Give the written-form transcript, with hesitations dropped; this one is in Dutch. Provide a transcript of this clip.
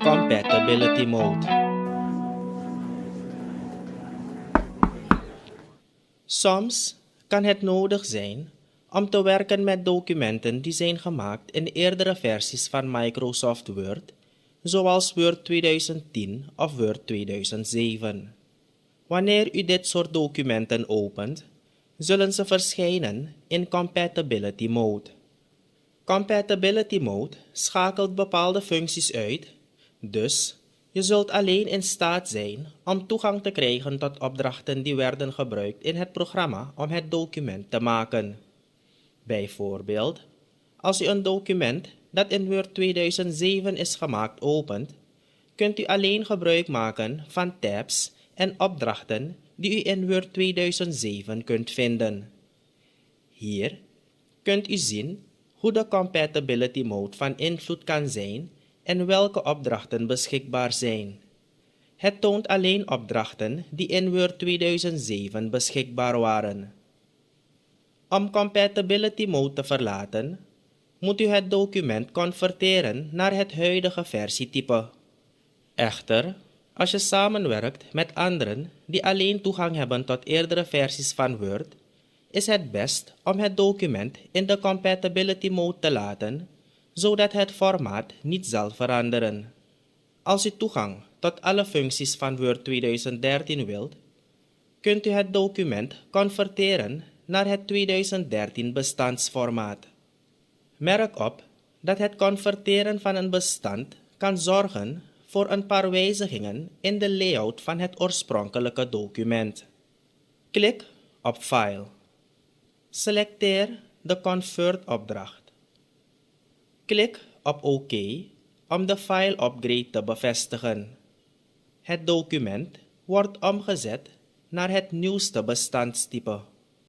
Compatibility mode. Soms kan het nodig zijn om te werken met documenten die zijn gemaakt in eerdere versies van Microsoft Word, zoals Word 2010 of Word 2007. Wanneer u dit soort documenten opent, zullen ze verschijnen in Compatibility mode. Compatibility mode schakelt bepaalde functies uit, dus je zult alleen in staat zijn om toegang te krijgen tot opdrachten die werden gebruikt in het programma om het document te maken. Bijvoorbeeld, als u een document dat in Word 2007 is gemaakt opent, kunt u alleen gebruik maken van tabs en opdrachten die u in Word 2007 kunt vinden. Hier kunt u zien hoe de Compatibility mode van invloed kan zijn en welke opdrachten beschikbaar zijn. Het toont alleen opdrachten die in Word 2007 beschikbaar waren. Om Compatibility mode te verlaten, moet u het document converteren naar het huidige versietype. Echter, als je samenwerkt met anderen die alleen toegang hebben tot eerdere versies van Word, is het best om het document in de Compatibility mode te laten, zodat het formaat niet zal veranderen. Als u toegang tot alle functies van Word 2013 wilt, kunt u het document converteren naar het 2013 bestandsformaat. Merk op dat het converteren van een bestand kan zorgen voor een paar wijzigingen in de layout van het oorspronkelijke document. Klik op File. Selecteer de Convert-opdracht. Klik op OK om de file upgrade te bevestigen. Het document wordt omgezet naar het nieuwste bestandstype.